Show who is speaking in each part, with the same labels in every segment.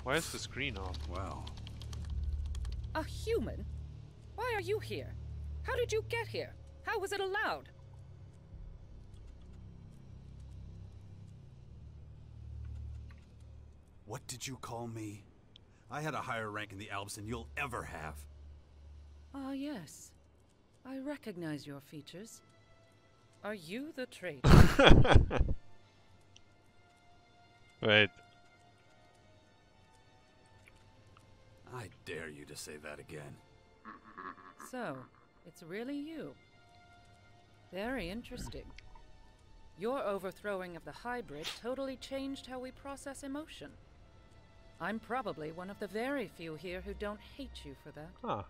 Speaker 1: Why is the screen off?
Speaker 2: Wow.
Speaker 3: A human? Why are you here? How did you get here? How was it allowed?
Speaker 2: What did you call me? I had a higher rank in the Alps than you'll ever have.
Speaker 3: Ah, yes. I recognize your features. Are you the traitor?
Speaker 1: Wait.
Speaker 2: I dare you to say that again.
Speaker 3: So, it's really you. Very interesting. Your overthrowing of the hybrid totally changed how we process emotion. I'm probably one of the very few here who don't hate you for that.
Speaker 1: Ah.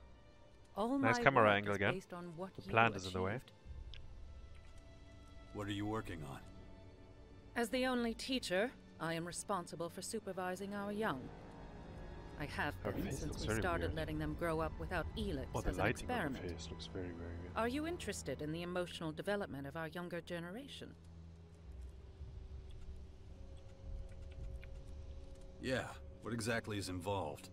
Speaker 3: All
Speaker 1: Nice
Speaker 3: my
Speaker 1: camera
Speaker 3: work
Speaker 1: angle
Speaker 3: is
Speaker 1: again.
Speaker 3: based on what
Speaker 1: The
Speaker 3: you
Speaker 1: plant is in the way.
Speaker 3: achieved.
Speaker 2: What are you working on?
Speaker 3: As the only teacher, I am responsible for supervising our young. I have
Speaker 1: Her
Speaker 3: been
Speaker 1: face
Speaker 3: since
Speaker 1: looks
Speaker 3: we
Speaker 1: very
Speaker 3: started
Speaker 1: weird.
Speaker 3: letting them grow up without Elex
Speaker 1: Oh, the
Speaker 3: as an
Speaker 1: lighting on
Speaker 3: experiment.
Speaker 1: the face looks very, very weird.
Speaker 3: Are you interested in the emotional development of our younger generation?
Speaker 2: Yeah, what exactly is involved?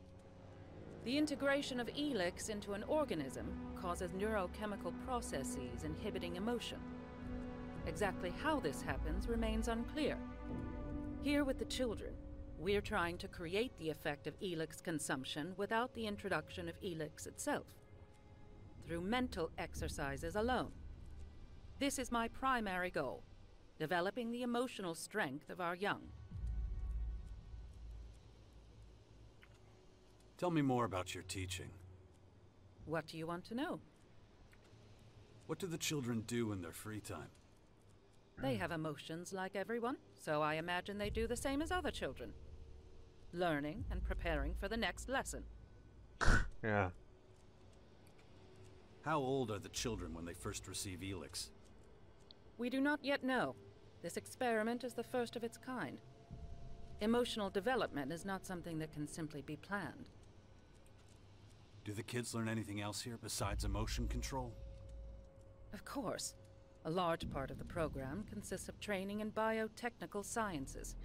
Speaker 3: The integration of Elex into an organism causes neurochemical processes inhibiting emotion. Exactly how this happens remains unclear. Here with the children, we're trying to create the effect of Elex consumption without the introduction of Elex itself, through mental exercises alone. This is my primary goal, developing the emotional strength of our young.
Speaker 2: Tell me more about your teaching.
Speaker 3: What do you want to know?
Speaker 2: What do the children do in their free time?
Speaker 3: They have emotions like everyone, so I imagine they do the same as other children. Learning and preparing for the next lesson.
Speaker 1: Yeah.
Speaker 2: How old are the children when they first receive Elex?
Speaker 3: We do not yet know. This experiment is the first of its kind. Emotional development is not something that can simply be planned.
Speaker 2: Do the kids learn anything else here besides emotion control?
Speaker 3: Of course. A large part of the program consists of training in biotechnical sciences.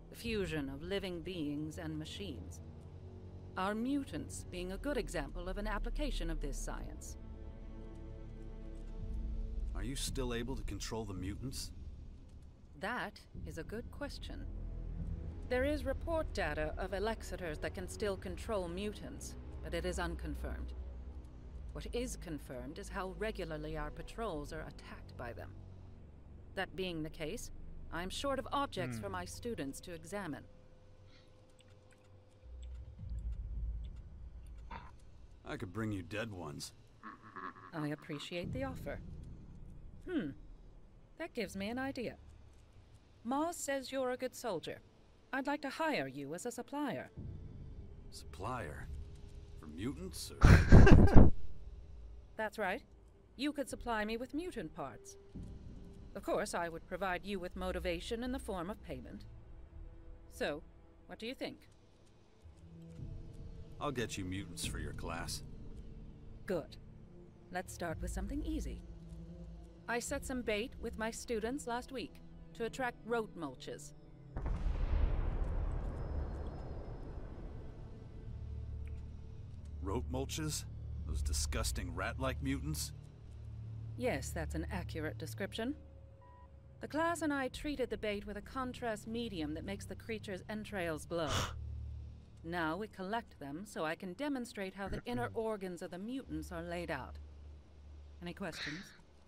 Speaker 3: The fusion of living beings and machines. Our mutants being a good example of an application of this science.
Speaker 2: Are you still able to control the mutants?
Speaker 3: That is a good question. There is report data of Elexiters that can still control mutants, but it is unconfirmed. What is confirmed is how regularly our patrols are attacked by them. That being the case, I am short of objects for my students to examine.
Speaker 2: I could bring you dead ones.
Speaker 3: I appreciate the offer. That gives me an idea. Maz says you're a good soldier. I'd like to hire you as a supplier.
Speaker 2: Supplier? For mutants, or...?
Speaker 3: That's right. You could supply me with mutant parts. Of course, I would provide you with motivation in the form of payment. So, what do you think?
Speaker 2: I'll get you mutants for your class.
Speaker 3: Good. Let's start with something easy. I set some bait with my students last week to attract rote mulches.
Speaker 2: Rote mulches? Those disgusting rat-like mutants?
Speaker 3: Yes, that's an accurate description. The class and I treated the bait with a contrast medium that makes the creature's entrails glow. Now we collect them so I can demonstrate how the inner organs of the mutants are laid out. Any questions?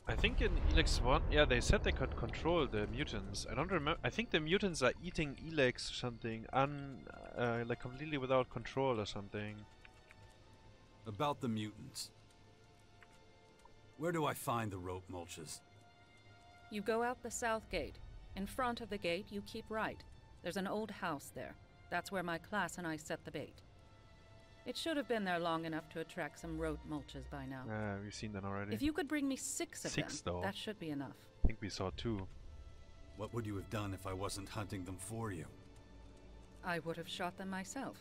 Speaker 1: I think in Elex 1, yeah, they said they could control the mutants. I don't remember. I think the mutants are eating Elex or something, like completely without control or something.
Speaker 2: About the mutants. Where do I find the rope mulches?
Speaker 3: You go out the south gate. In front of the gate, you keep right. There's an old house there. That's where my class and I set the bait. It should have been there long enough to attract some rote mulches by now.
Speaker 1: We've seen that already.
Speaker 3: If you could bring me 6 of them,
Speaker 1: though.
Speaker 3: that should be enough.
Speaker 1: I think we saw 2.
Speaker 2: What would you have done if I wasn't hunting them for you?
Speaker 3: I would have shot them myself.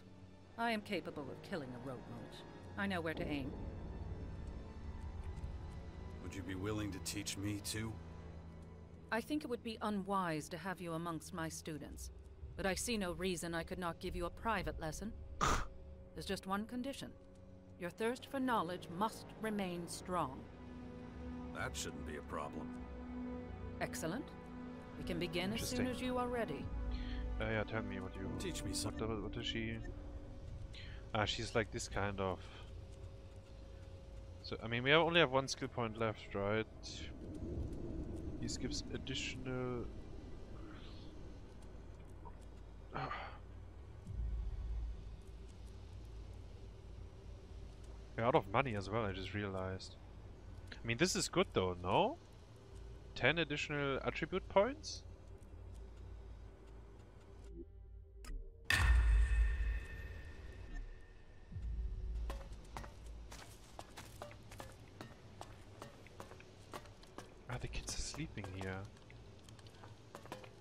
Speaker 3: I am capable of killing a rote mulch. I know where to aim.
Speaker 2: Would you be willing to teach me too?
Speaker 3: I think it would be unwise to have you amongst my students. But I see no reason I could not give you a private lesson. There's just one condition. Your thirst for knowledge must remain strong.
Speaker 2: That shouldn't be a problem.
Speaker 3: Excellent. We can begin as soon as you are ready.
Speaker 1: Yeah, tell me what you...
Speaker 2: Teach me something.
Speaker 1: What is she? She's like this kind of... So, I mean, we only have one skill point left, right? This gives additional... We're out of money as well, I just realized. I mean, this is good though, no? 10 additional attribute points? Ah, the kids are sleeping here.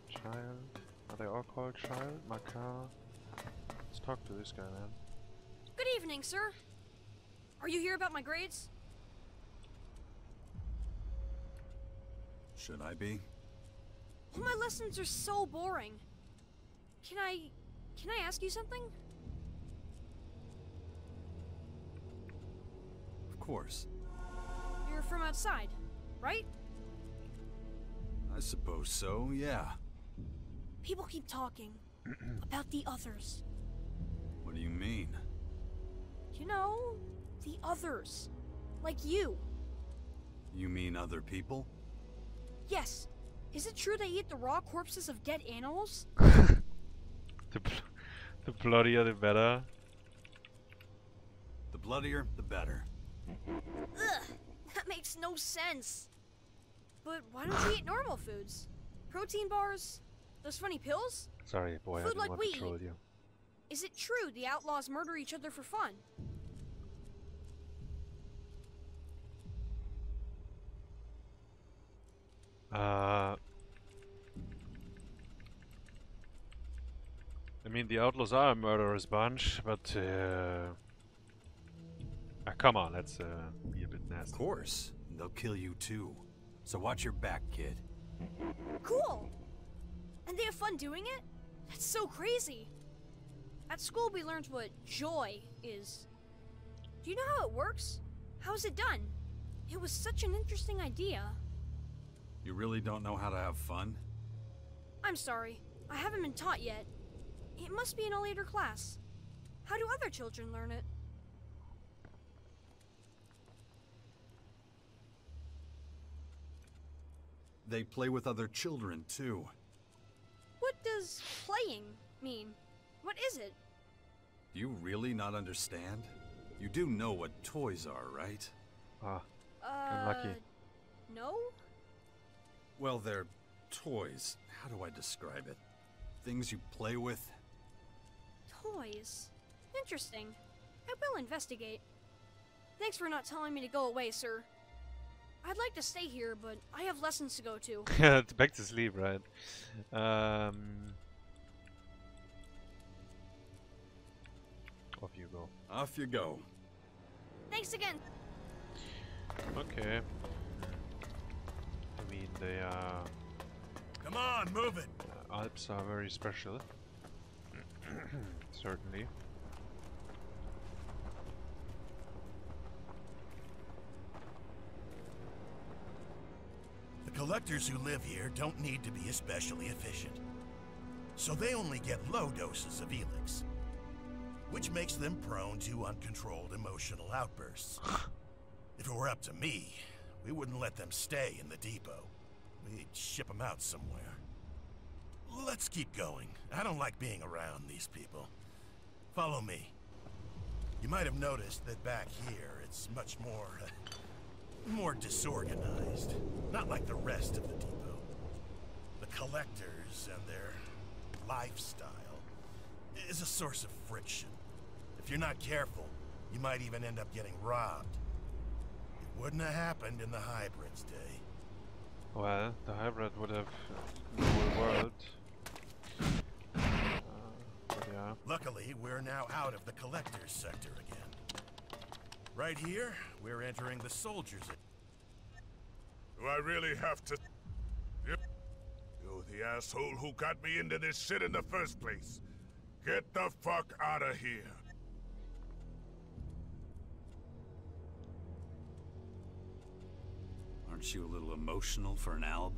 Speaker 1: Child. Are they all called Child? Makar. Let's talk to this guy, man.
Speaker 4: Good evening, sir. Are you here about my grades?
Speaker 2: Should I be?
Speaker 4: Well, my lessons are so boring. Can I ask you something?
Speaker 2: Of course.
Speaker 4: You're from outside, right?
Speaker 2: I suppose so, yeah.
Speaker 4: People keep talking about the others.
Speaker 2: What do you mean?
Speaker 4: You know, the others. Like you.
Speaker 2: You mean other people?
Speaker 4: Yes. Is it true they eat the raw corpses of dead animals?
Speaker 1: The bloodier the better.
Speaker 2: The bloodier, the better.
Speaker 4: Ugh, that makes no sense. But why don't you eat normal foods? Protein bars? Those funny pills?
Speaker 1: Sorry, boy, I
Speaker 4: Food
Speaker 1: didn't
Speaker 4: like
Speaker 1: want
Speaker 4: we
Speaker 1: to troll
Speaker 4: eat.
Speaker 1: you.
Speaker 4: Is it true the outlaws murder each other for fun?
Speaker 1: I mean, the outlaws are a murderous bunch, but come on, let's be a bit
Speaker 2: Of
Speaker 1: nasty.
Speaker 2: course. They'll kill you too. So watch your back, kid.
Speaker 4: Cool! And they have fun doing it? That's so crazy! At school we learned what joy is. Do you know how it works? How is it done? It was such an interesting idea.
Speaker 2: You really don't know how to have fun?
Speaker 4: I'm sorry, I haven't been taught yet. It must be in a later class. How do other children learn it?
Speaker 2: They play with other children too.
Speaker 4: What does playing mean? What is it?
Speaker 2: Do you really not understand? You do know what toys are, right?
Speaker 1: Ah, unlucky.
Speaker 4: No?
Speaker 2: Well, they're toys. How do I describe it? Things you play with?
Speaker 4: Toys. Interesting. I will investigate. Thanks for not telling me to go away, sir. I'd like to stay here, but I have lessons to go to.
Speaker 1: It's back to sleep, right? Off you go.
Speaker 2: Off you go.
Speaker 4: Thanks again.
Speaker 1: Okay. I mean, they are...
Speaker 5: Come on, move it!
Speaker 1: Alps are very special. Certainly.
Speaker 5: The collectors who live here don't need to be especially efficient. So they only get low doses of Elex, which makes them prone to uncontrolled emotional outbursts. If it were up to me, we wouldn't let them stay in the depot. We'd ship them out somewhere. Let's keep going. I don't like being around these people. Follow me. You might have noticed that back here, it's much more disorganized. Not like the rest of the depot. The collectors and their lifestyle is a source of friction. If you're not careful, you might even end up getting robbed. It wouldn't have happened in the hybrids' day.
Speaker 1: Well, the hybrid would have the whole world. But yeah.
Speaker 5: Luckily, we're now out of the collectors sector again. Right here, we're entering the soldiers.
Speaker 6: Do I really have to... Yep.
Speaker 5: Oh,
Speaker 6: The asshole who got me into this shit in the first place. Get the fuck out of here.
Speaker 2: Aren't you a little emotional for an alb?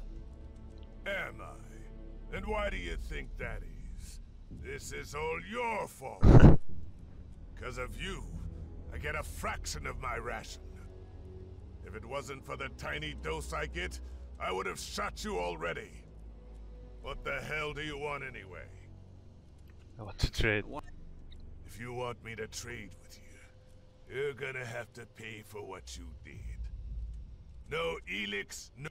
Speaker 6: Am I? And why do you think that is? This is all your fault. Because of you, I get a fraction of my ration. If it wasn't for the tiny dose I get, I would have shot you already. What the hell do you want anyway?
Speaker 1: I want to trade.
Speaker 6: If you want me to trade with you, you're gonna have to pay for what you did. No Elex, no...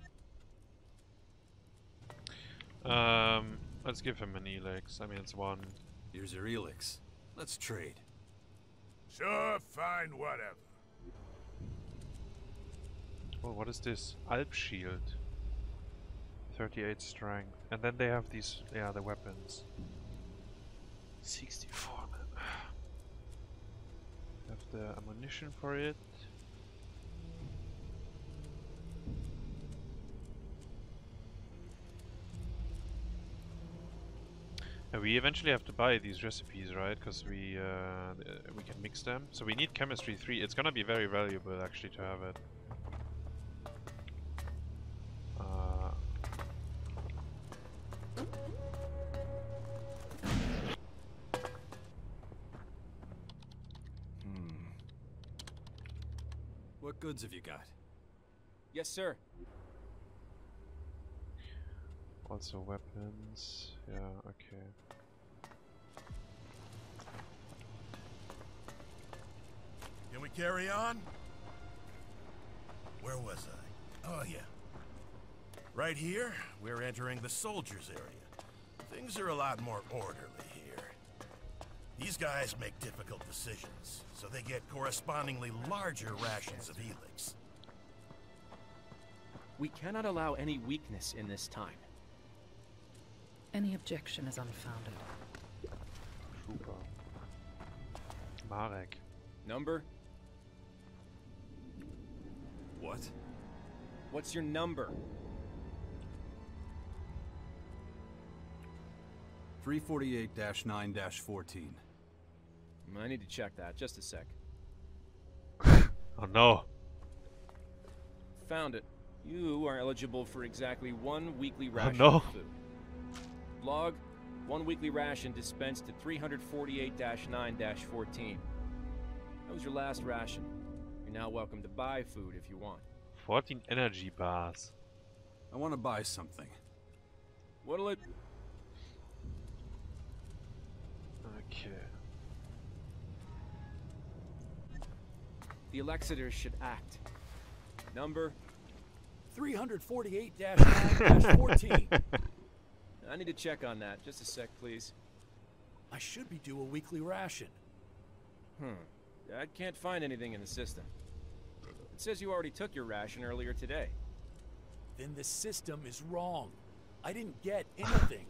Speaker 1: Let's give him an Elex. I mean, it's one.
Speaker 2: Here's your Elex. Let's trade.
Speaker 6: Sure, fine, whatever.
Speaker 1: Well, what is this? Alp Shield. 38 strength. And then they have these, yeah, the weapons. 64. Have the ammunition for it. We eventually have to buy these recipes, right? Because we can mix them. So we need chemistry 3. It's gonna be very valuable actually to have it.
Speaker 2: What goods have you got?
Speaker 7: Yes, sir.
Speaker 1: Also weapons. Yeah, okay.
Speaker 5: Can we carry on? Where was I? Oh, yeah. Right here, we're entering the soldiers' area. Things are a lot more orderly here. These guys make difficult decisions, so they get correspondingly larger rations of Elex.
Speaker 7: We cannot allow any weakness in this time.
Speaker 3: Any objection is unfounded.
Speaker 1: Trooper. Marek.
Speaker 7: Number?
Speaker 2: What?
Speaker 7: What's your number?
Speaker 2: 348-9-14.
Speaker 7: I need to check that. Just a sec.
Speaker 1: Oh no.
Speaker 7: Found it. You are eligible for exactly 1 weekly ration
Speaker 1: no.
Speaker 7: of food. Log, 1 weekly ration dispensed to 348-9-14. That was your last ration. You're now welcome to buy food if you want.
Speaker 1: 14 energy bars.
Speaker 2: I want to buy something.
Speaker 7: What'll it...
Speaker 1: Okay.
Speaker 7: The Elexiters should act. Number?
Speaker 8: 348-9-14.
Speaker 7: I need to check on that. Just a sec, please.
Speaker 8: I should be due a weekly ration.
Speaker 7: I can't find anything in the system. It says you already took your ration earlier today.
Speaker 8: Then the system is wrong. I didn't get anything.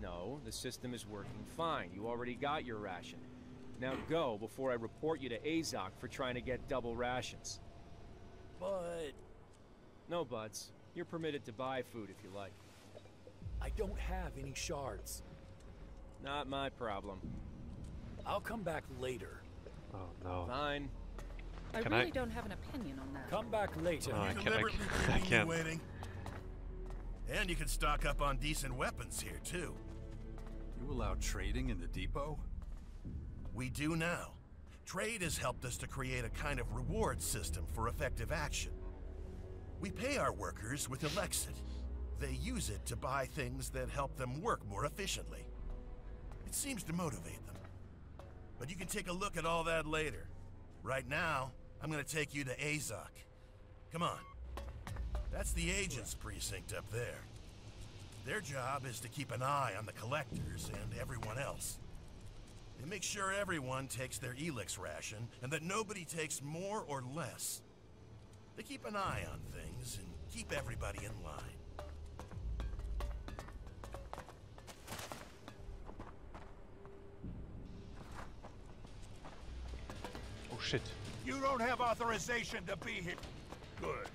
Speaker 7: No, the system is working fine. You already got your ration. Now go before I report you to Azok for trying to get double rations.
Speaker 8: But...
Speaker 7: No buts. You're permitted to buy food if you like.
Speaker 8: I don't have any shards.
Speaker 7: Not my problem.
Speaker 8: I'll come back later.
Speaker 1: Oh no.
Speaker 7: Fine.
Speaker 3: I
Speaker 1: Can
Speaker 3: really
Speaker 1: I-
Speaker 3: don't have an opinion on that.
Speaker 8: Come back later.
Speaker 1: Oh, I
Speaker 5: You
Speaker 1: can't-
Speaker 5: deliberately
Speaker 1: I
Speaker 5: leaving
Speaker 1: can't.
Speaker 5: you waiting. And you can stock up on decent weapons here, too.
Speaker 2: You allow trading in the depot?
Speaker 5: We do now. Trade has helped us to create a kind of reward system for effective action. We pay our workers with Elexit. They use it to buy things that help them work more efficiently. It seems to motivate them. But you can take a look at all that later. Right now, I'm gonna take you to Azok. Come on. That's the agent's precinct up there. Their job is to keep an eye on the collectors and everyone else. They make sure everyone takes their Elex ration and that nobody takes more or less. They keep an eye on things and keep everybody in line.
Speaker 1: Oh shit.
Speaker 6: You don't have authorization to be here. Good.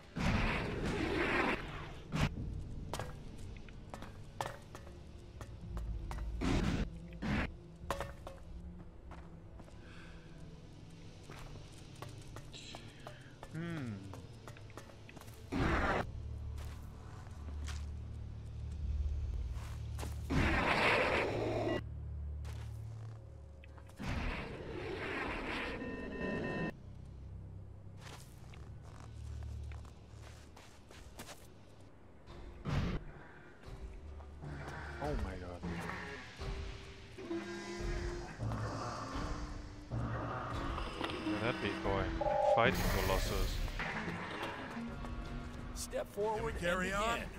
Speaker 1: big boy. Fighting Colossus.
Speaker 8: Step forward
Speaker 5: carry
Speaker 8: and
Speaker 5: on?
Speaker 8: begin.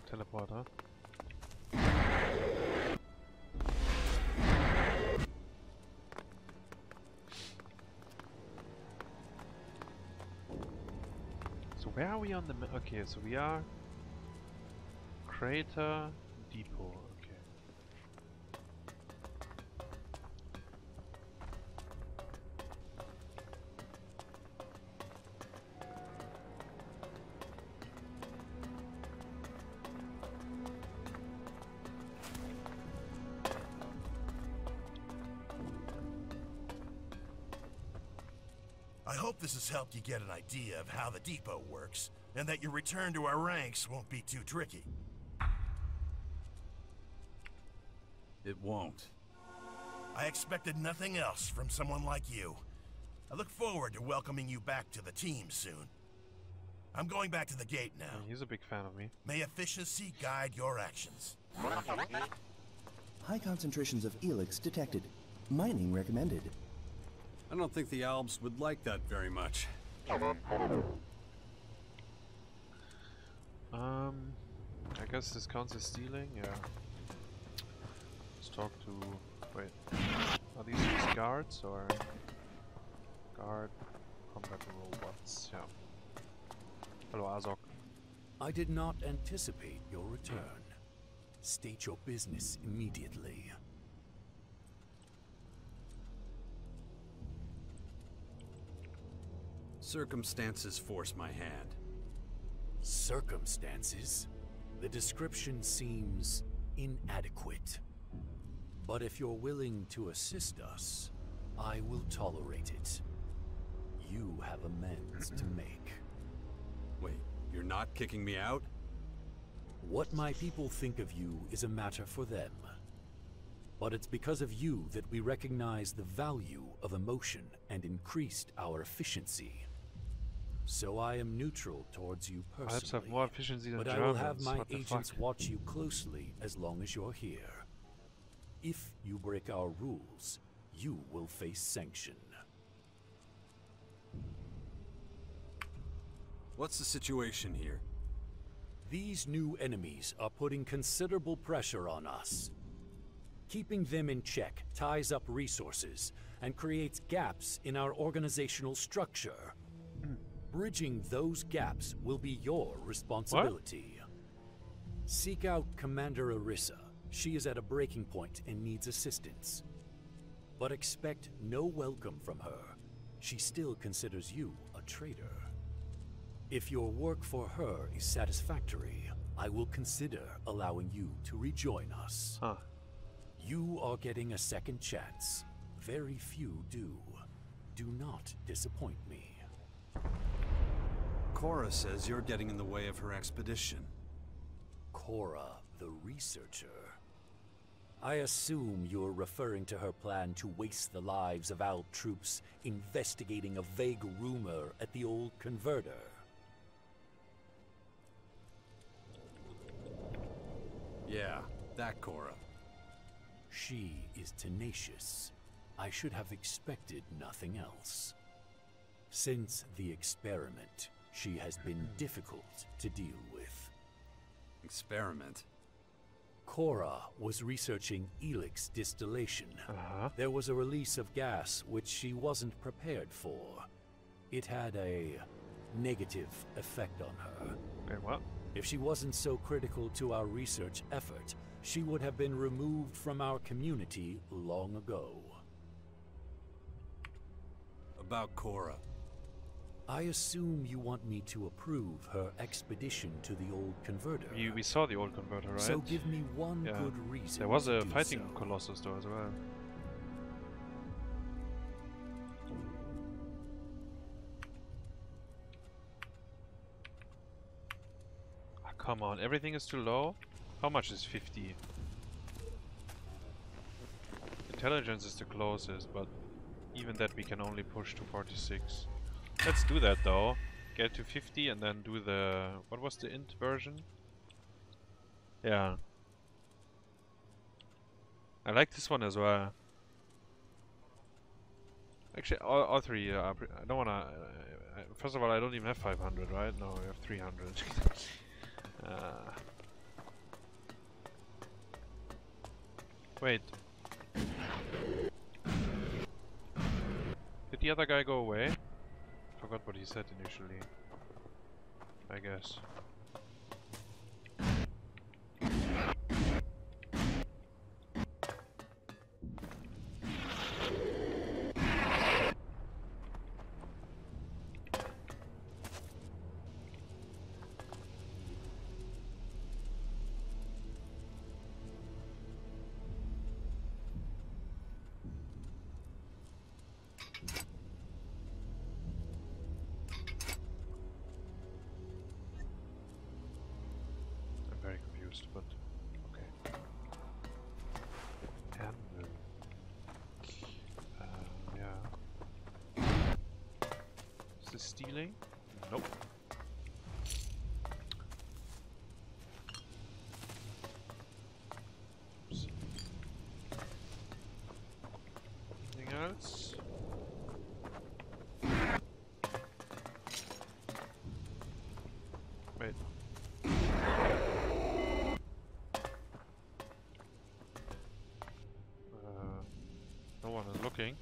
Speaker 1: Teleport, huh? So where are we on the map? Okay, so we are Crater Depot. Okay.
Speaker 5: I hope this has helped you get an idea of how the depot works, and that your return to our ranks won't be too tricky.
Speaker 2: It won't.
Speaker 5: I expected nothing else from someone like you. I look forward to welcoming you back to the team soon. I'm going back to the gate now.
Speaker 1: He's a big fan of me.
Speaker 5: May efficiency guide your actions.
Speaker 9: High concentrations of Elex detected. Mining recommended.
Speaker 2: I don't think the Alps would like that very much.
Speaker 1: I guess this counts as stealing, yeah. Let's talk to... wait. Are these just guards or... Guard... combat robots, yeah. Hello, Azok.
Speaker 8: I did not anticipate your return. State your business immediately.
Speaker 2: Circumstances force my hand.
Speaker 8: Circumstances? The description seems inadequate. But if you're willing to assist us, I will tolerate it. You have amends to make.
Speaker 2: Wait, you're not kicking me out?
Speaker 8: What my people think of you is a matter for them. But it's because of you that we recognize the value of emotion and increased our efficiency. So I am neutral towards you personally.
Speaker 1: Alps have more efficiency than
Speaker 8: but
Speaker 1: Germans.
Speaker 8: I will have my
Speaker 1: What the
Speaker 8: agents
Speaker 1: fuck?
Speaker 8: watch you closely as long as you're here. If you break our rules, you will face sanction.
Speaker 2: What's the situation here?
Speaker 8: These new enemies are putting considerable pressure on us. Keeping them in check ties up resources and creates gaps in our organizational structure. Bridging those gaps will be your responsibility. Seek out Commander Arissa. She is at a breaking point and needs assistance. But expect no welcome from her. She still considers you a traitor. If your work for her is satisfactory, I will consider allowing you to rejoin us.
Speaker 1: Huh.
Speaker 8: You are getting a second chance. Very few do. Do not disappoint me.
Speaker 2: Cora says you're getting in the way of her expedition.
Speaker 8: Cora, the researcher. I assume you're referring to her plan to waste the lives of Alp troops investigating a vague rumor at the old converter.
Speaker 2: Yeah, that Cora.
Speaker 8: She is tenacious. I should have expected nothing else. Since the experiment, she has been difficult to deal with.
Speaker 2: Experiment?
Speaker 8: Cora was researching Elex distillation. There was a release of gas which she wasn't prepared for. It had a negative effect on her.
Speaker 1: Okay, what?
Speaker 8: If she wasn't so critical to our research effort, she would have been removed from our community long ago.
Speaker 2: About Cora.
Speaker 8: I assume you want me to approve her expedition to the old converter.
Speaker 1: We saw the old converter, right?
Speaker 8: So give me one
Speaker 1: Yeah.
Speaker 8: good reason.
Speaker 1: There was
Speaker 8: to
Speaker 1: a
Speaker 8: do
Speaker 1: fighting
Speaker 8: so.
Speaker 1: Colossus though as well. Ah, come on, everything is too low? How much is 50? intelligence is the closest, but even that we can only push to 46. Let's do that though. Get to 50 and then do the... What was the int version? Yeah. I like this one as well. Actually, all three. I don't wanna. First of all, I don't even have 500, right? No, we have 300. Wait. Did the other guy go away? Forgot what he said initially. I guess. But okay. Anvil. Yeah. Is this stealing? Nope. Oops. Anything else? Wait. No one is looking.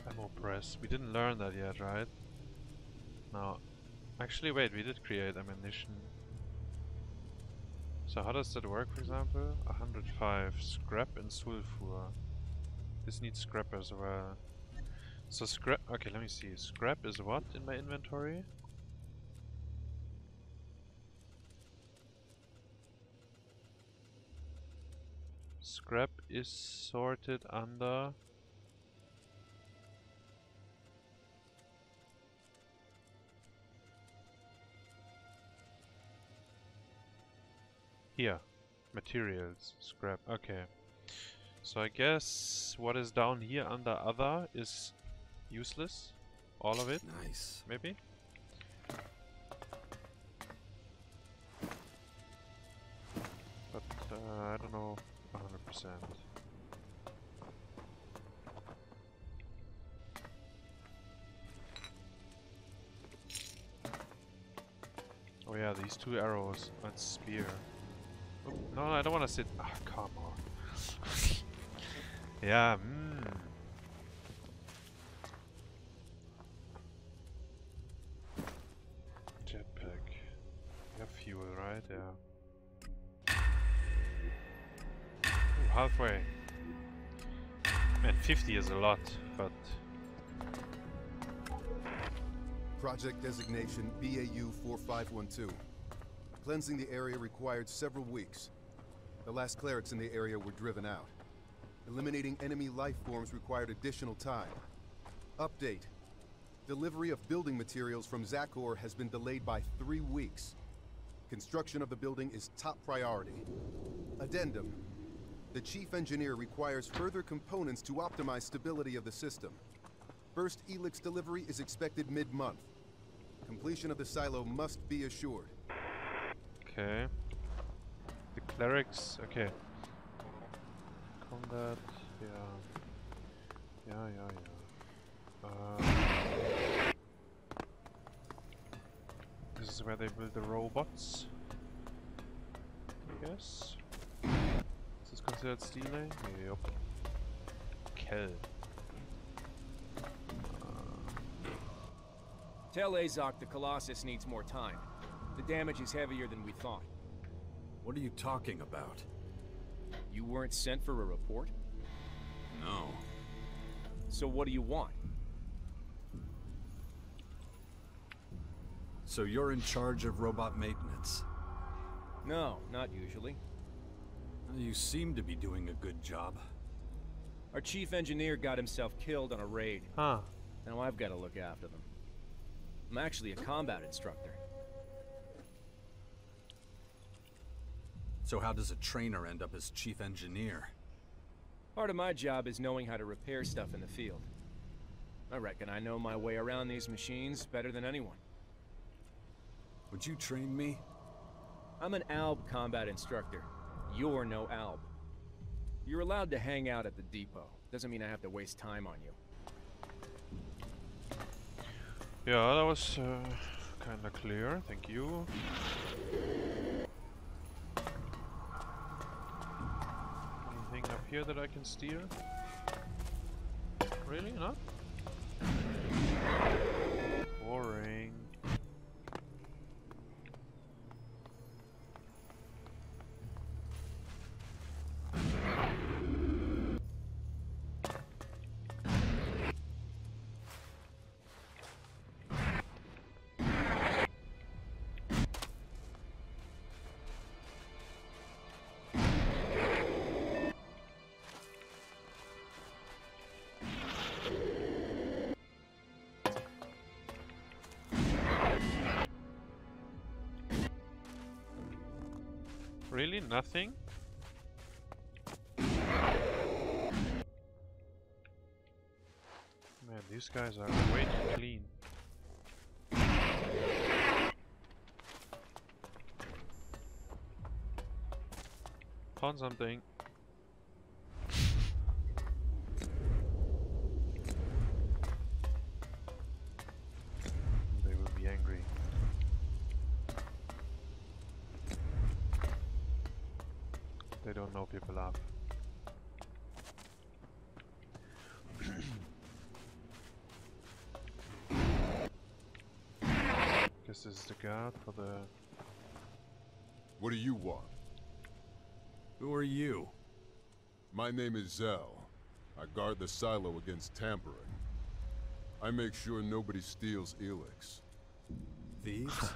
Speaker 1: Ammo press. We didn't learn that yet, right? No. Actually, wait, we did create ammunition. So how does that work, for example? 105 scrap and sulfur. This needs scrap as well. So scrap... Okay, let me see. Scrap is what in my inventory? Scrap is sorted under... Here. Materials. Scrap. Okay. So I guess what is down here under other is useless. All of it.
Speaker 2: Nice.
Speaker 1: Maybe? But I don't know 100%. Oh yeah, these two arrows and spear. Oh, no, I don't want to sit. Ah, come on. Yeah, Jetpack. You have fuel, right? Yeah. Ooh, halfway. Man, 50 is a lot, but...
Speaker 10: Project designation BAU 4512. Cleansing the area required several weeks. The last clerics in the area were driven out. Eliminating enemy life forms required additional time. Update. Delivery of building materials from Zakor has been delayed by 3 weeks. Construction of the building is top priority. Addendum. The chief engineer requires further components to optimize stability of the system. First Elex delivery is expected mid-month. Completion of the silo must be assured.
Speaker 1: Okay. The clerics, okay. Combat, yeah. This is where they build the robots, I guess. Is this considered stealing? Yep. Kell.
Speaker 7: Tell Azok the Colossus needs more time. The damage is heavier than we thought.
Speaker 2: What are you talking about?
Speaker 7: You weren't sent for a report?
Speaker 2: No.
Speaker 7: So what do you want?
Speaker 2: So you're in charge of robot maintenance?
Speaker 7: No, not usually.
Speaker 2: You seem to be doing a good job.
Speaker 7: Our chief engineer got himself killed on a raid.
Speaker 1: Huh.
Speaker 7: Now I've got to look after them. I'm actually a combat instructor.
Speaker 2: So how does a trainer end up as chief engineer?
Speaker 7: Part of my job is knowing how to repair stuff in the field. I reckon I know my way around these machines better than anyone.
Speaker 2: Would you train me?
Speaker 7: I'm an ALB combat instructor. You're no ALB. You're allowed to hang out at the depot. Doesn't mean I have to waste time on you.
Speaker 1: Yeah, that was kinda clear, thank you. Anything up here that I can steer? Really? Not? Boring. Really? Nothing? Man, these guys are way too clean. Found something. They will be angry. They don't know people up. Guess this is the guard for the...
Speaker 11: What do you want?
Speaker 2: Who are you?
Speaker 11: My name is Zell. I guard the silo against tampering. I make sure nobody steals Elex.
Speaker 2: Thieves?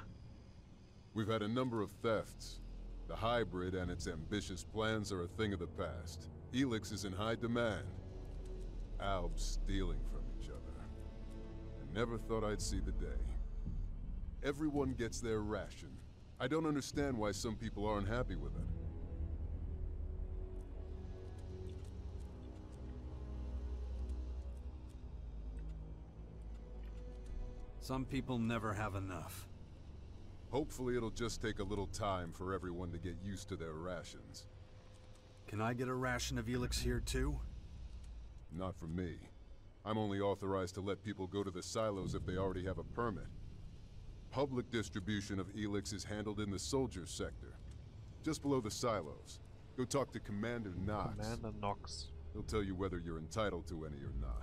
Speaker 11: We've had a number of thefts. The hybrid and its ambitious plans are a thing of the past. Elex is in high demand. Albs stealing from each other. I never thought I'd see the day. Everyone gets their ration. I don't understand why some people aren't happy with it.
Speaker 2: Some people never have enough.
Speaker 11: Hopefully it'll just take a little time for everyone to get used to their rations.
Speaker 2: Can I get a ration of Elex here too?
Speaker 11: Not from me. I'm only authorized to let people go to the silos if they already have a permit. Public distribution of Elex is handled in the soldiers sector, just below the silos. Go talk to Commander Knox.
Speaker 1: Commander Knox.
Speaker 11: He'll tell you whether you're entitled to any or not.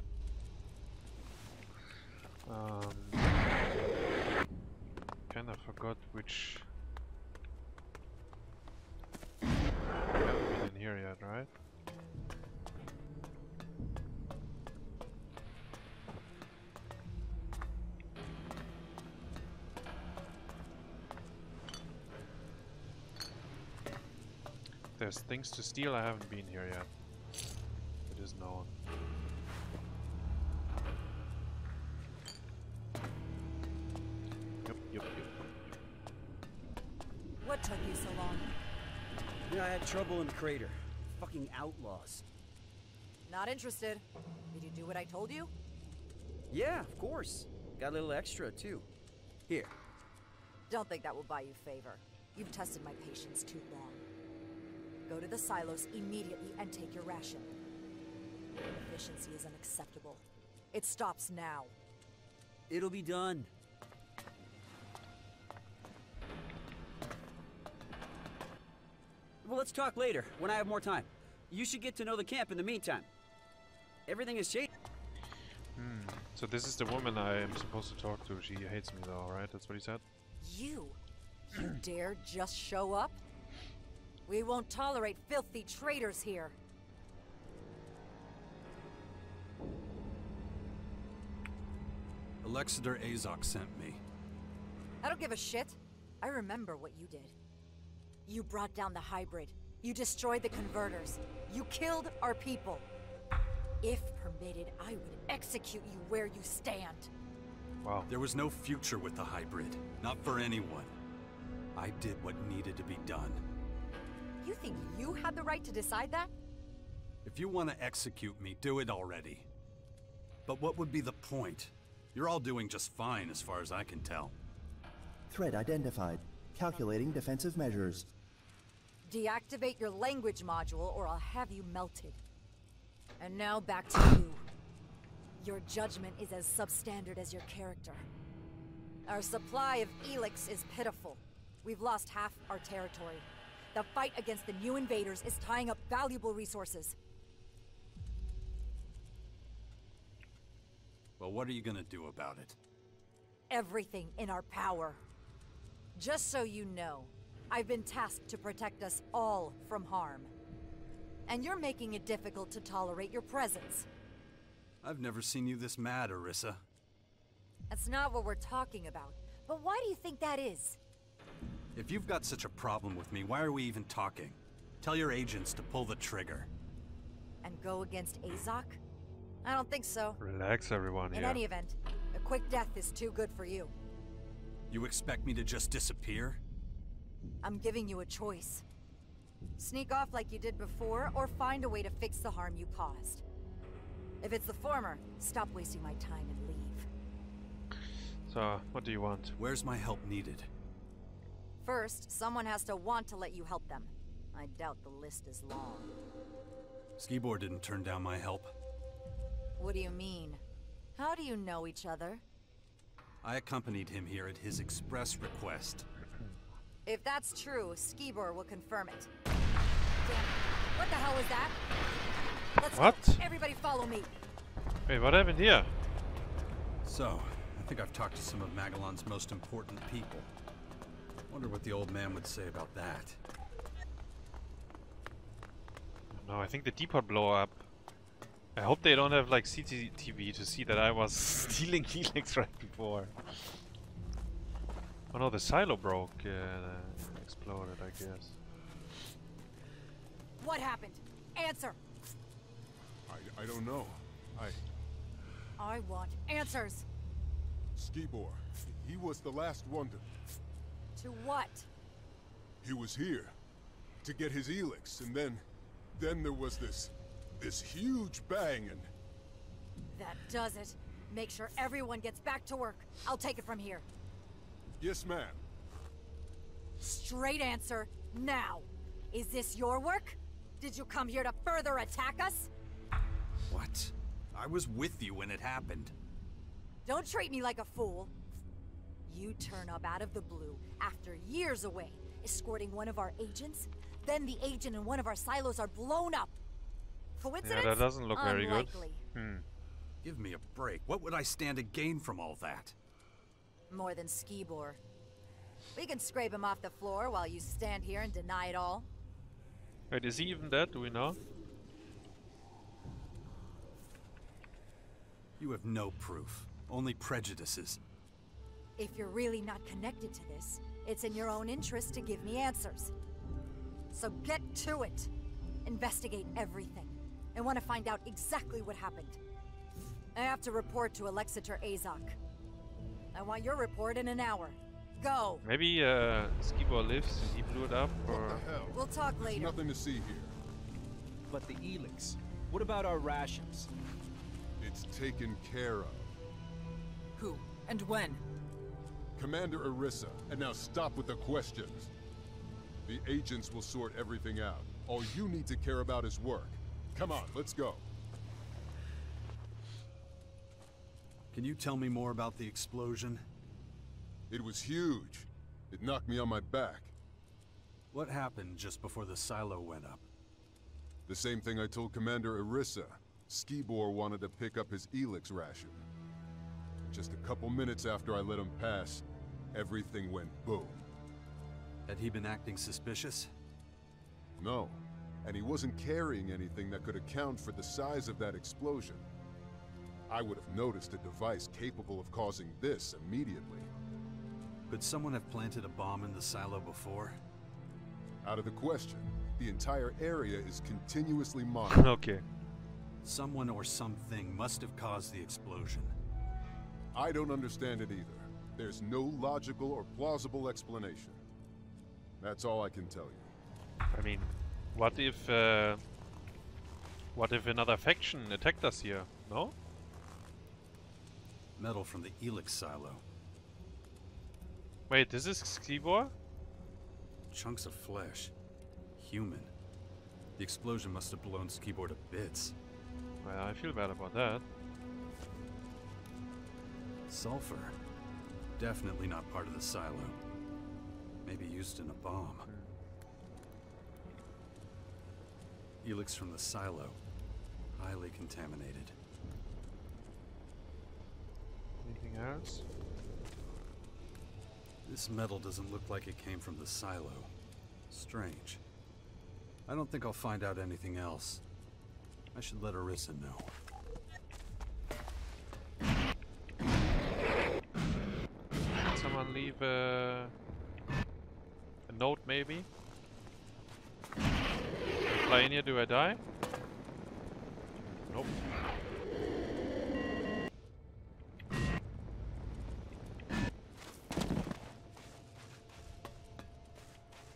Speaker 1: Kinda forgot which... We haven't been in here yet, right? There's things to steal, I haven't been here yet. It is known. Yep.
Speaker 12: What took you so long?
Speaker 13: Yeah, I had trouble in the crater. Fucking outlaws.
Speaker 12: Not interested. Did you do what I told you?
Speaker 13: Yeah, of course. Got a little extra, too. Here.
Speaker 12: Don't think that will buy you favor. You've tested my patience too long. Go to the silos immediately and take your ration. Efficiency is unacceptable. It stops now.
Speaker 13: It'll be done. Well, let's talk later, when I have more time. You should get to know the camp in the meantime. Everything has changed.
Speaker 1: So this is the woman I am supposed to talk to. She hates me though, right? That's what he said?
Speaker 12: You dare just show up? We won't tolerate filthy traitors here.
Speaker 2: Alexander Azok sent me.
Speaker 12: I don't give a shit. I remember what you did. You brought down the hybrid. You destroyed the converters. You killed our people. If permitted, I would execute you where you stand.
Speaker 1: Wow.
Speaker 2: There was no future with the hybrid. Not for anyone. I did what needed to be done.
Speaker 12: You think you had the right to decide that?
Speaker 2: If you want to execute me, do it already. But what would be the point? You're all doing just fine as far as I can tell.
Speaker 9: Threat identified. Calculating defensive measures.
Speaker 12: Deactivate your language module or I'll have you melted. And now back to you. Your judgment is as substandard as your character. Our supply of Elex is pitiful. We've lost half our territory. The fight against the new invaders is tying up valuable resources.
Speaker 2: Well, what are you gonna do about it?
Speaker 12: Everything in our power. Just so you know, I've been tasked to protect us all from harm. And you're making it difficult to tolerate your presence.
Speaker 2: I've never seen you this mad, Orisa.
Speaker 12: That's not what we're talking about. But why do you think that is?
Speaker 2: If you've got such a problem with me, why are we even talking? Tell your agents to pull the trigger.
Speaker 12: And go against Azok? I don't think so.
Speaker 1: Relax, everyone.
Speaker 12: In any event, a quick death is too good for you.
Speaker 2: You expect me to just disappear?
Speaker 12: I'm giving you a choice. Sneak off like you did before, or find a way to fix the harm you caused. If it's the former, stop wasting my time and leave.
Speaker 1: So, what do you want?
Speaker 2: Where's my help needed?
Speaker 12: First, someone has to want to let you help them. I doubt the list is long.
Speaker 2: Skibor didn't turn down my help.
Speaker 12: What do you mean? How do you know each other?
Speaker 2: I accompanied him here at his express request.
Speaker 12: If that's true, Skibor will confirm it. Damn it. What the hell was that? Let's
Speaker 1: What?
Speaker 12: go. Everybody follow me.
Speaker 1: Wait, what happened here?
Speaker 2: So, I think I've talked to some of Magellan's most important people. Wonder what the old man would say about that.
Speaker 1: No, I think the depot blow up. I hope they don't have like CCTV to see that I was stealing Elex right before. Oh no, the silo broke and exploded, I guess.
Speaker 12: What happened? Answer.
Speaker 11: I don't know.
Speaker 12: I want answers.
Speaker 11: Skibor, he was the last one
Speaker 12: To what?
Speaker 11: He was here to get his Elex, and then there was this huge bang, and
Speaker 12: That does it. Make sure everyone gets back to work. I'll take it from here.
Speaker 11: yes, ma'am.
Speaker 12: Straight answer, now. Is this your work? Did you come here to further attack us?
Speaker 2: What? I was with you when it happened.
Speaker 12: Don't treat me like a fool. You turn up out of the blue after years away, escorting one of our agents. Then the agent in one of our silos are blown up. Coincidence?
Speaker 1: Yeah, that doesn't look very good.
Speaker 12: Unlikely.
Speaker 2: Give me a break. What would I stand to gain from all that?
Speaker 12: More than Skibor. We can scrape him off the floor while you stand here and deny it all.
Speaker 1: Wait, is he even dead? Do we know?
Speaker 2: You have no proof. Only prejudices.
Speaker 12: If you're really not connected to this, it's in your own interest to give me answers. So get to it. Investigate everything. I want to find out exactly what happened. I have to report to Alexator Azok. I want your report in an hour. Go!
Speaker 1: Maybe Skibor lives and he blew it up, or...
Speaker 11: What the hell?
Speaker 12: We'll talk
Speaker 11: There's
Speaker 12: later.
Speaker 11: nothing to see here.
Speaker 7: But the Elex. What about our rations?
Speaker 11: It's taken care of.
Speaker 13: Who? And when?
Speaker 11: Commander Orisa, and now stop with the questions. The agents will sort everything out. All you need to care about is work. Come on, let's go.
Speaker 2: Can you tell me more about the explosion?
Speaker 11: It was huge. It knocked me on my back.
Speaker 2: What happened just before the silo went up?
Speaker 11: The same thing I told Commander Orisa. Skibor wanted to pick up his Elex ration. Just a couple minutes after I let him pass, everything went boom.
Speaker 2: Had he been acting suspicious?
Speaker 11: No, and he wasn't carrying anything that could account for the size of that explosion. I would have noticed a device capable of causing this immediately.
Speaker 2: Could someone have planted a bomb in the silo before?
Speaker 11: Out of the question. The entire area is continuously monitored.
Speaker 1: Okay.
Speaker 2: Someone or something must have caused the explosion.
Speaker 11: I don't understand it either. There's no logical or plausible explanation. That's all I can tell you.
Speaker 1: I mean, what if another faction attacked us here? No?
Speaker 2: Metal from the Elex silo.
Speaker 1: Wait, this is Skibor?
Speaker 2: Chunks of flesh. Human. The explosion must have blown Skibor to bits.
Speaker 1: Well, I feel bad about that.
Speaker 2: Sulfur. Definitely not part of the silo. Maybe used in a bomb. Elex from the silo. Highly contaminated.
Speaker 1: Anything else?
Speaker 2: This metal doesn't look like it came from the silo. Strange. I don't think I'll find out anything else. I should let Arissa know.
Speaker 1: Can someone leave a note, maybe? Fly in here, do I die? Nope.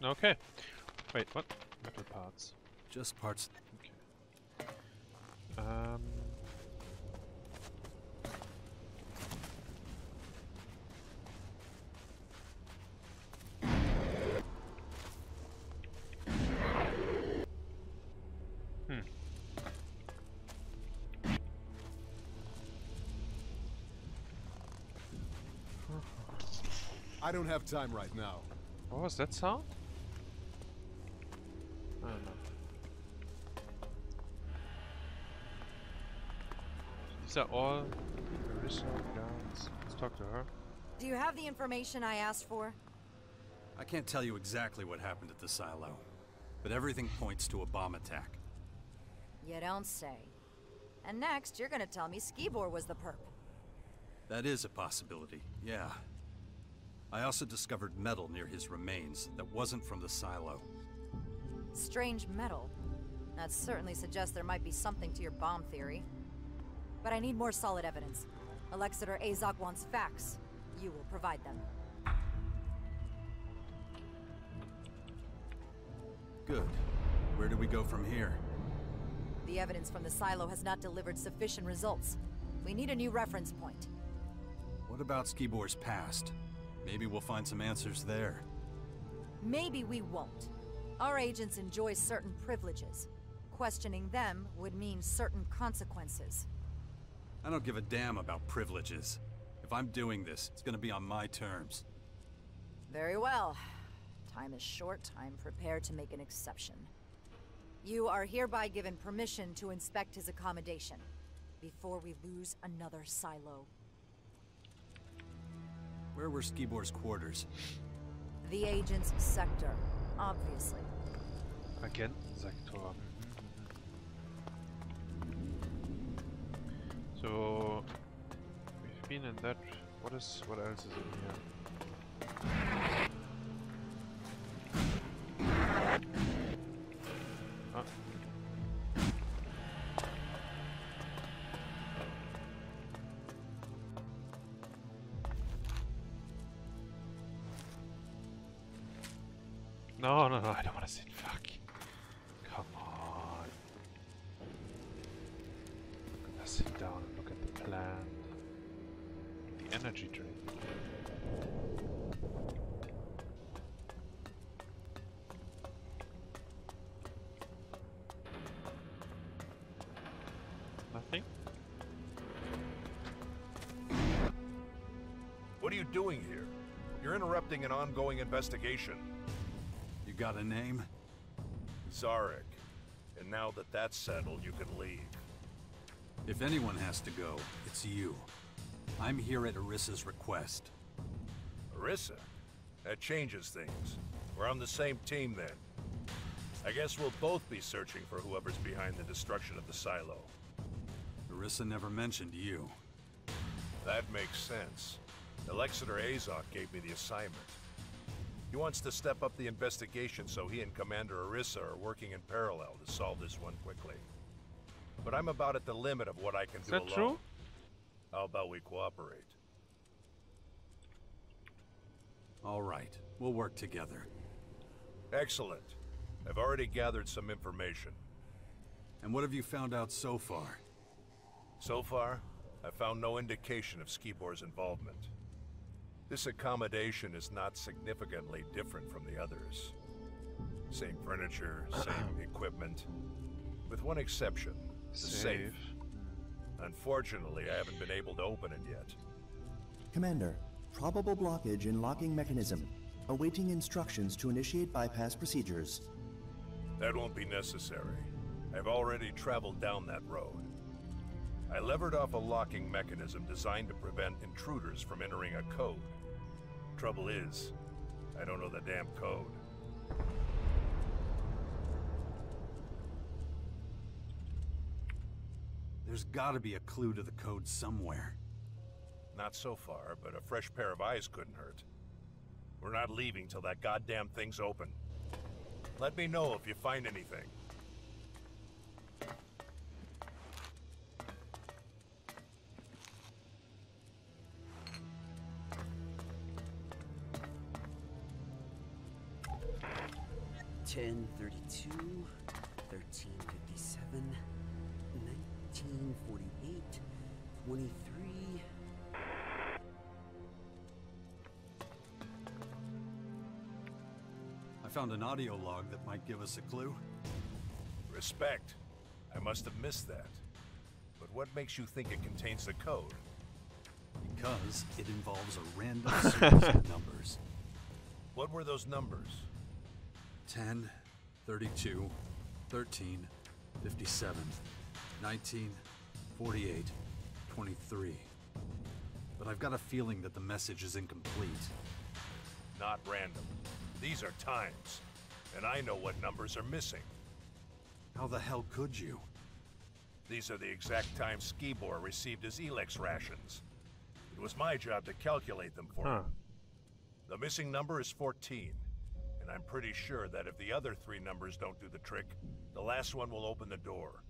Speaker 1: Okay. Wait, what? Metal parts.
Speaker 2: Just parts.
Speaker 1: Okay.
Speaker 11: I don't have time right now.
Speaker 1: What was that sound? I don't know. These are all Arissa guards. Let's talk to her.
Speaker 12: Do you have the information I asked for?
Speaker 2: I can't tell you exactly what happened at the silo, but everything points to a bomb attack.
Speaker 12: You don't say. And next, you're gonna tell me Skibor was the perp.
Speaker 2: That is a possibility, yeah. I also discovered metal near his remains that wasn't from the silo.
Speaker 12: Strange metal. That certainly suggests there might be something to your bomb theory. But I need more solid evidence. Alexander Azok wants facts. You will provide them.
Speaker 2: Good. Where do we go from here?
Speaker 12: The evidence from the silo has not delivered sufficient results. We need a new reference point.
Speaker 2: What about Skibor's past? Maybe we'll find some answers there.
Speaker 12: Maybe we won't. Our agents enjoy certain privileges. Questioning them would mean certain consequences.
Speaker 2: I don't give a damn about privileges. If I'm doing this, it's gonna be on my terms.
Speaker 12: Very well. Time is short. I'm prepared to make an exception. You are hereby given permission to inspect his accommodation before we lose another silo.
Speaker 2: Where were Skibor's quarters?
Speaker 12: The agent's sector, obviously.
Speaker 1: Agentensektor. So we've been in that. What else is in here? Ah. No, I don't want to sit. Fuck. Come on. Let's sit down and look at the plant. The energy drink. Nothing?
Speaker 6: What are you doing here? You're interrupting an ongoing investigation.
Speaker 2: You got a name?
Speaker 6: Zarek. And now that that's settled, you can leave.
Speaker 2: If anyone has to go, it's you. I'm here at Arissa's request.
Speaker 6: Arissa? That changes things. We're on the same team then. I guess we'll both be searching for whoever's behind the destruction of the silo.
Speaker 2: Arissa never mentioned you.
Speaker 6: That makes sense. Alexander Azok gave me the assignment. He wants to step up the investigation so he and Commander Arissa are working in parallel to solve this one quickly. but I'm about at the limit of what I can do alone.
Speaker 1: Is that true?
Speaker 6: How about we cooperate?
Speaker 2: All right, we'll work together.
Speaker 6: Excellent. I've already gathered some information.
Speaker 2: And what have you found out so far?
Speaker 6: So far, I found no indication of Skibor's involvement. This accommodation is not significantly different from the others. Same furniture, same equipment. With one exception, the safe. Unfortunately, I haven't been able to open it yet.
Speaker 9: Commander, probable blockage in locking mechanism. Awaiting instructions to initiate bypass procedures.
Speaker 6: That won't be necessary. I've already traveled down that road. I levered off a locking mechanism designed to prevent intruders from entering a code. Trouble is, I don't know the damn code.
Speaker 2: There's gotta be a clue to the code somewhere.
Speaker 6: Not so far, but a fresh pair of eyes couldn't hurt. We're not leaving till that goddamn thing's open. Let me know if you find anything.
Speaker 13: $10.32, $13.57, $19.48, $23.
Speaker 2: I found an audio log that might give us a clue.
Speaker 6: Respect. I must have missed that. But what makes you think it contains the code?
Speaker 2: Because it involves a random series of numbers.
Speaker 6: What were those numbers?
Speaker 2: 10, 32, 13, 57, 19, 48, 23. But I've got a feeling that the message is incomplete.
Speaker 6: Not random. These are times, and I know what numbers are missing.
Speaker 2: How the hell could you?
Speaker 6: These are the exact times Skibor received his Elex rations. It was my job to calculate them for him. The missing number is 14, and I'm pretty sure that if the other 3 numbers don't do the trick, the last one will open the door.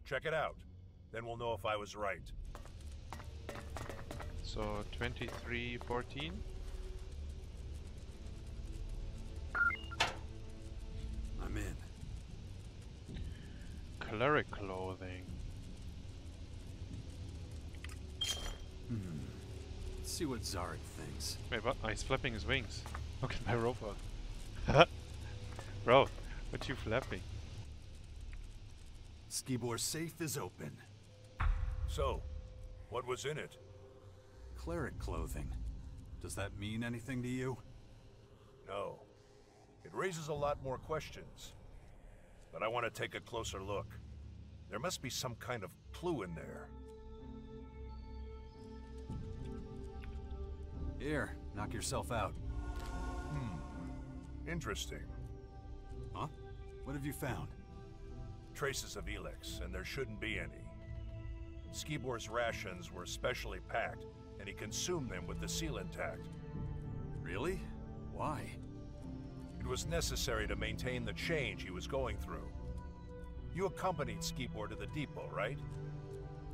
Speaker 6: Check it out, then we'll know if I was right.
Speaker 1: So 2314.
Speaker 2: I'm in.
Speaker 1: Cleric clothing.
Speaker 2: Let's see what Zarek thinks.
Speaker 1: Wait, what? Oh, he's flapping his wings. Look at my robot. Bro, what you flapping?
Speaker 2: Skibor's safe is open.
Speaker 6: So, what was in it?
Speaker 2: Cleric clothing. Does that mean anything to you?
Speaker 6: No. It raises a lot more questions. But I want to take a closer look. There must be some kind of clue in there.
Speaker 2: Here, knock yourself out.
Speaker 6: Interesting.
Speaker 2: Huh? What have you found?
Speaker 6: Traces of Elex, and there shouldn't be any. Skibor's rations were specially packed, and he consumed them with the seal intact.
Speaker 2: Really? Why?
Speaker 6: It was necessary to maintain the change he was going through. You accompanied Skibor to the depot, right?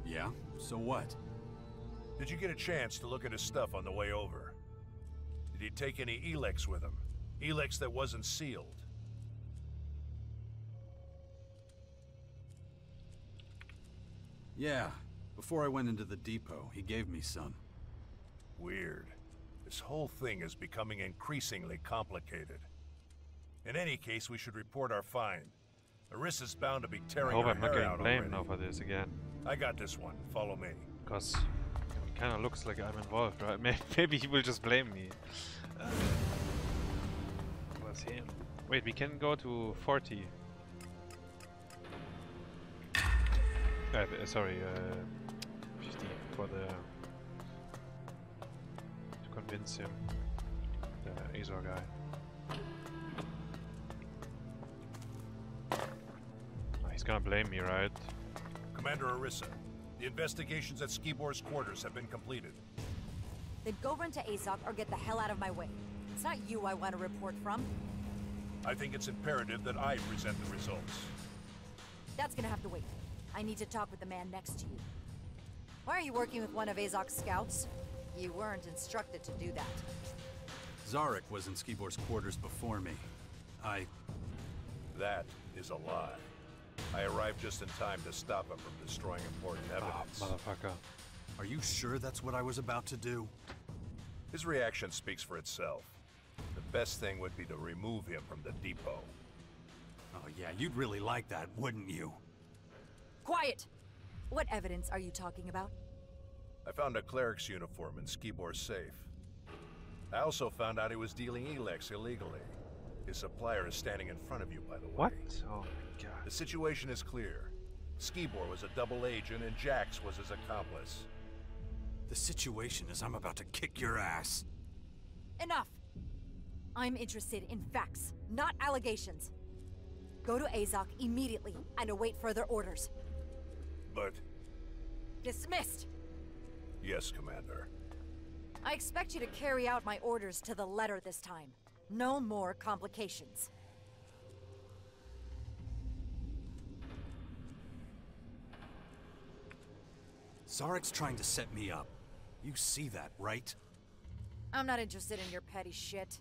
Speaker 2: Yeah, so what?
Speaker 6: Did you get a chance to look at his stuff on the way over? Did he take any Elex with him? Elex that wasn't sealed?
Speaker 2: Yeah, before I went into the depot, he gave me some.
Speaker 6: Weird. This whole thing is becoming increasingly complicated. In any case, we should report our find. Arissa's bound to be
Speaker 1: I
Speaker 6: tearing
Speaker 1: hope
Speaker 6: her
Speaker 1: I'm not
Speaker 6: hair
Speaker 1: getting
Speaker 6: out
Speaker 1: blamed
Speaker 6: already.
Speaker 1: now for this again.
Speaker 6: I got this one. Follow me.
Speaker 1: Because it kind of looks like I'm involved, right? Maybe he will just blame me. Was him. Wait, we can go to 40. Sorry, 50 for the... to convince him. The Azor guy. Oh, he's gonna blame me, right?
Speaker 6: Commander Arissa, the investigations at Skibor's quarters have been completed.
Speaker 12: Then go run to Azog or get the hell out of my way. It's not you I want a report from.
Speaker 6: I think it's imperative that I present the results.
Speaker 12: That's gonna have to wait. I need to talk with the man next to you. Why are you working with one of Azok's scouts? You weren't instructed to do that.
Speaker 2: Zarek was in Skibor's quarters before me.
Speaker 14: That is a lie. I arrived just in time to stop him from destroying important evidence.
Speaker 1: Motherfucker.
Speaker 2: Are you sure that's what I was about to do?
Speaker 14: His reaction speaks for itself. The best thing would be to remove him from the depot.
Speaker 2: Oh yeah, you'd really like that, wouldn't you?
Speaker 12: Quiet! What evidence are you talking about?
Speaker 14: I found a cleric's uniform in Skibor's safe. I also found out he was dealing Elex illegally. His supplier is standing in front of you, by the way.
Speaker 1: What? Oh my god.
Speaker 14: The situation is clear. Skibor was a double agent and Jax was his accomplice.
Speaker 2: The situation is I'm about to kick your ass.
Speaker 12: Enough! I'm interested in facts, not allegations. Go to Azok immediately and await further orders.
Speaker 14: But...
Speaker 12: Dismissed!
Speaker 14: Yes, Commander.
Speaker 12: I expect you to carry out my orders to the letter this time. No more complications.
Speaker 2: Zarek's trying to set me up. You see that, right?
Speaker 12: I'm not interested in your petty shit.